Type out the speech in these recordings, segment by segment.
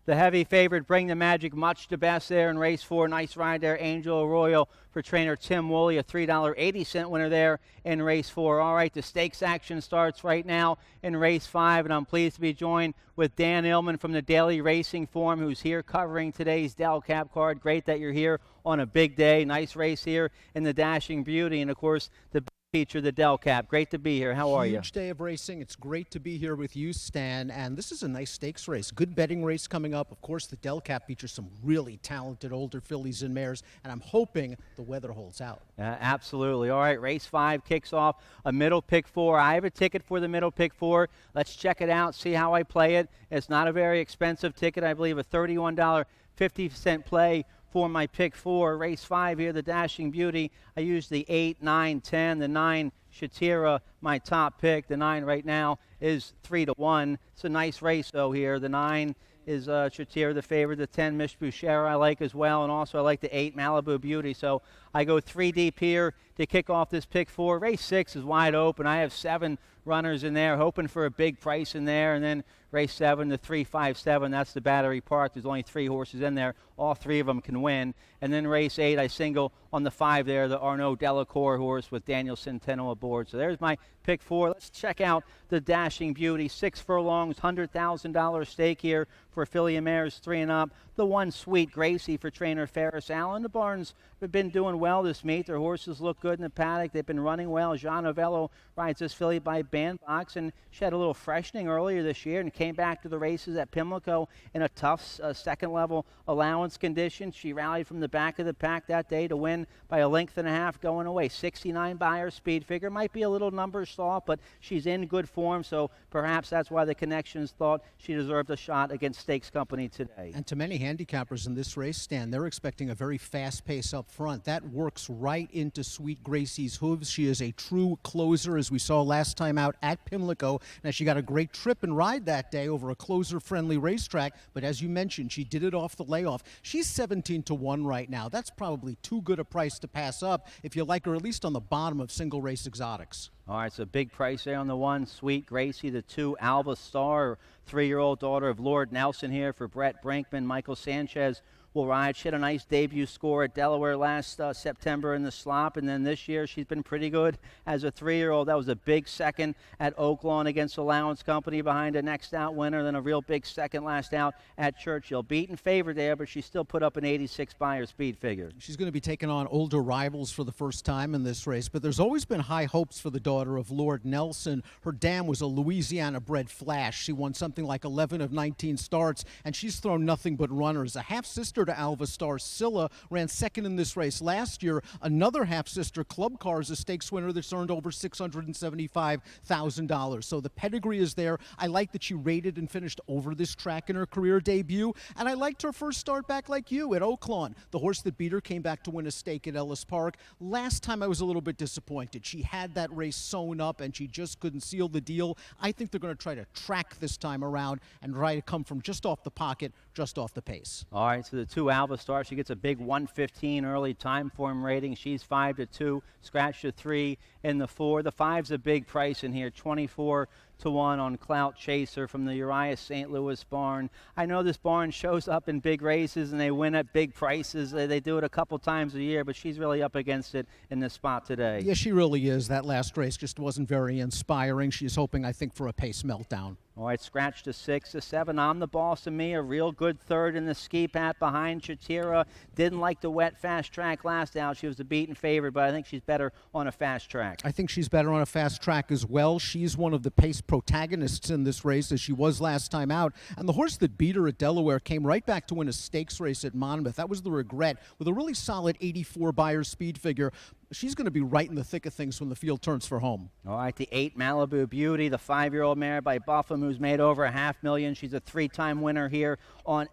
The heavy favorite, Bring the Magic, much the best there in race 4. Nice ride there, Angel Arroyo for trainer Tim Woolley, a $3.80 winner there in race 4. All right, the stakes action starts right now in race 5, and I'm pleased to be joined with Dan Illman from the Daily Racing Forum, who's here covering today's Del Cap card. Great that you're here on a big day. Nice race here in the Dashing Beauty, and of course the feature, the Del Cap. Great to be here. How are you? Huge day of racing. It's great to be here with you, Stan. And this is a nice stakes race. Good betting race coming up. Of course, the Del Cap features some really talented older fillies and mares, and I'm hoping the weather holds out. Absolutely. All right, race 5 kicks off a middle pick 4. I have a ticket for the middle pick 4. Let's check it out, see how I play it. It's not a very expensive ticket. I believe a $31.50 play for my pick 4. Race 5 here, the Dashing Beauty. I use the 8, 9, 10, the 9 Shatira, my top pick. The 9 right now is 3-1. It's a nice race though here. The 9 is Shatira, the favorite. The 10 Mish Boucher I like as well, and also I like the 8 Malibu Beauty. So I go 3 deep here to kick off this pick 4. Race 6 is wide open. I have 7 runners in there, hoping for a big price in there, and then race 7, the 3-5-7, that's the Battery Park. There's only 3 horses in there. All 3 of them can win. And then race 8, I single on the 5 there, the Arnaud Delacour horse with Daniel Centeno aboard. So there's my pick 4. Let's check out the Dashing Beauty. 6 furlongs, $100,000 stake here for filly mares 3 and up. The 1 Sweet Gracie for trainer Ferris Allen. The barns have been doing well this meet. Their horses look good in the paddock. They've been running well. Jean Novello rides this filly by bandbox, and she had a little freshening earlier this year and came back to the races at Pimlico in a tough second-level allowance condition. She rallied from the back of the pack that day to win by a length and a half going away. 69 by her speed figure. Might be a little number soft, but she's in good form, so perhaps that's why the connections thought she deserved a shot against Stakes Company today. And to many handicappers in this race, Stan, they're expecting a very fast pace up front. That works right into Sweet Gracie's hooves. She is a true closer, as we saw last time out at Pimlico. Now, she got a great trip and ride that day over a closer-friendly racetrack, but as you mentioned, she did it off the layoff. She's 17-1 right now. That's probably too good a price to pass up if you like her at least on the bottom of single race exotics. All right, so big price there on the 1, Sweet Gracie. The 2, Alba Star, 3-year-old daughter of Lord Nelson here for Brett Brinkman. Michael Sanchez will ride. She had a nice debut score at Delaware last September in the slop, and then this year she's been pretty good as a 3-year-old. That was a big second at Oaklawn against Allowance Company behind a next out winner, then a real big second last out at Churchill. Beaten favorite there, but she still put up an 86 by her speed figure. She's going to be taking on older rivals for the first time in this race, but there's always been high hopes for the daughter of Lord Nelson. Her dam was a Louisiana-bred flash. She won something like 11 of 19 starts, and she's thrown nothing but runners. A half-sister to Alva Star, Scylla, ran second in this race last year. Another half-sister, Club Car, is a stakes winner that's earned over $675,000. So the pedigree is there. I like that she rated and finished over this track in her career debut, and I liked her first start back like you at Oaklawn. The horse that beat her came back to win a stake at Ellis Park. Last time I was a little bit disappointed. She had that race sewn up, and she just couldn't seal the deal. I think they're going to try to track this time around and try to come from just off the pocket, just off the pace. All right, so the 2 Alba Star, she gets a big 115 early time form rating. She's 5-2, scratch to 3 in the 4. The 5's a big price in here, 24-1 on Clout Chaser from the Uriah St. Louis barn. I know this barn shows up in big races and they win at big prices. They do it a couple times a year, but she's really up against it in this spot today. Yeah, she really is. That last race just wasn't very inspiring. She's hoping, I think, for a pace meltdown. All right, scratch to 6, to 7. I'm the Boss of Me, a real good third in the ski pat behind Shatira. Didn't like the wet fast track last out. She was the beaten favorite, but I think she's better on a fast track. I think she's better on a fast track as well. She's one of the pace protagonists in this race, as she was last time out. And the horse that beat her at Delaware came right back to win a stakes race at Monmouth. That was the regret, with a really solid 84 by her speed figure. She's going to be right in the thick of things when the field turns for home. All right, the 8 Malibu Beauty, the 5-year-old mare by Buffum, who's made over $500,000. She's a 3-time winner here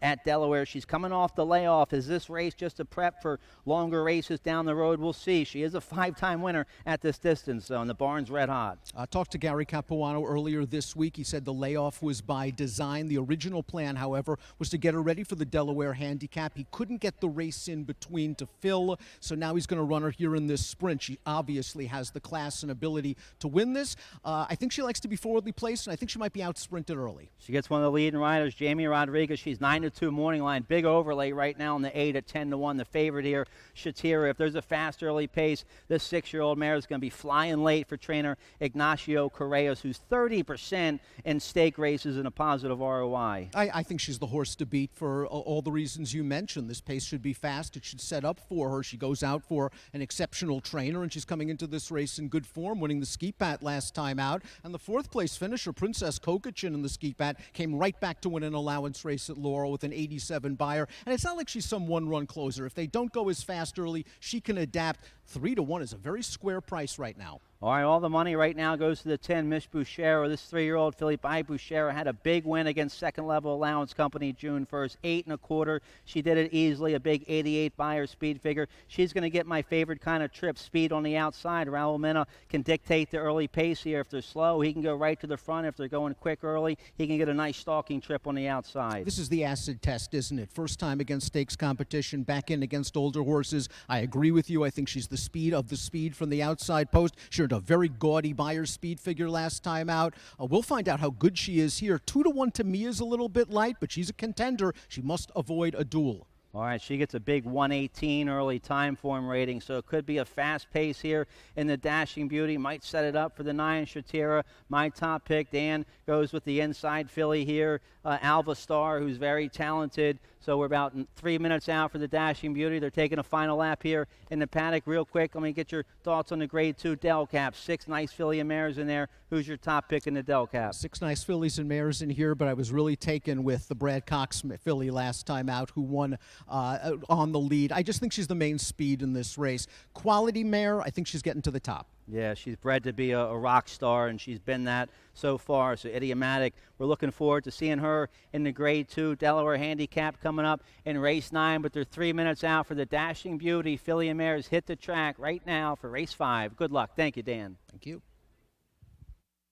at Delaware. She's coming off the layoff. Is this race just a prep for longer races down the road? We'll see. She is a 5-time winner at this distance, though, and the barn's red hot. I talked to Gary Capuano earlier this week. He said the layoff was by design. The original plan, however, was to get her ready for the Delaware handicap. He couldn't get the race in between to fill, so now he's going to run her here in this sprint, she obviously has the class and ability to win this. I think she likes to be forwardly placed, and I think she might be out-sprinted early. She gets one of the leading riders, Jamie Rodriguez. She's 9-2 morning line. Big overlay right now on the 8 at 10-1. The favorite here, Shatira. If there's a fast early pace, this 6-year-old mare is going to be flying late for trainer Ignacio Correas, who's 30% in stake races and a positive ROI. I think she's the horse to beat for all the reasons you mentioned. This pace should be fast. It should set up for her. She goes out for an exceptional trainer, and she's coming into this race in good form, winning the Ski Pat last time out. And the 4th place finisher, Princess Kokachin in the Ski Pat, came right back to win an allowance race at Laurel with an 87 buyer. And it's not like she's some one-run closer. If they don't go as fast early, she can adapt. 3-1 is a very square price right now. All right, all the money right now goes to the 10, Miss Bouchera. This 3-year-old filly by Bouchera had a big win against second-level allowance company June 1st, 8.25. She did it easily, a big 88 buyer speed figure. She's going to get my favorite kind of trip, speed on the outside. Raul Mena can dictate the early pace here. If they're slow, he can go right to the front. If they're going quick early, he can get a nice stalking trip on the outside. This is the acid test, isn't it? First time against stakes competition, back in against older horses. I agree with you. I think she's the speed of the speed from the outside post. She earned a very gaudy buyer speed figure last time out. We'll find out how good she is here. 2-1 to me is a little bit light, but she's a contender. She must avoid a duel. All right, she gets a big 118 early time form rating, so it could be a fast pace here in the Dashing Beauty. Might set it up for the 9, Shatira. My top pick, Dan, goes with the inside filly here, Alva Star, who's very talented. So we're about 3 minutes out for the Dashing Beauty. They're taking a final lap here in the paddock. Real quick, let me get your thoughts on the Grade 2 Del Cap. 6 nice filly and mares in there. Who's your top pick in the Del Cap? 6 nice fillies and mares in here, but I was really taken with the Brad Cox filly last time out, who won on the lead. I just think she's the main speed in this race. Quality mare, I think she's getting to the top. Yeah, she's bred to be a rock star, and she's been that so far. So Idiomatic, we're looking forward to seeing her in the Grade 2 Delaware Handicap coming up in race 9. But they're 3 minutes out for the Dashing Beauty. Filly and mares hit the track right now for race 5. Good luck. Thank you, Dan. Thank you.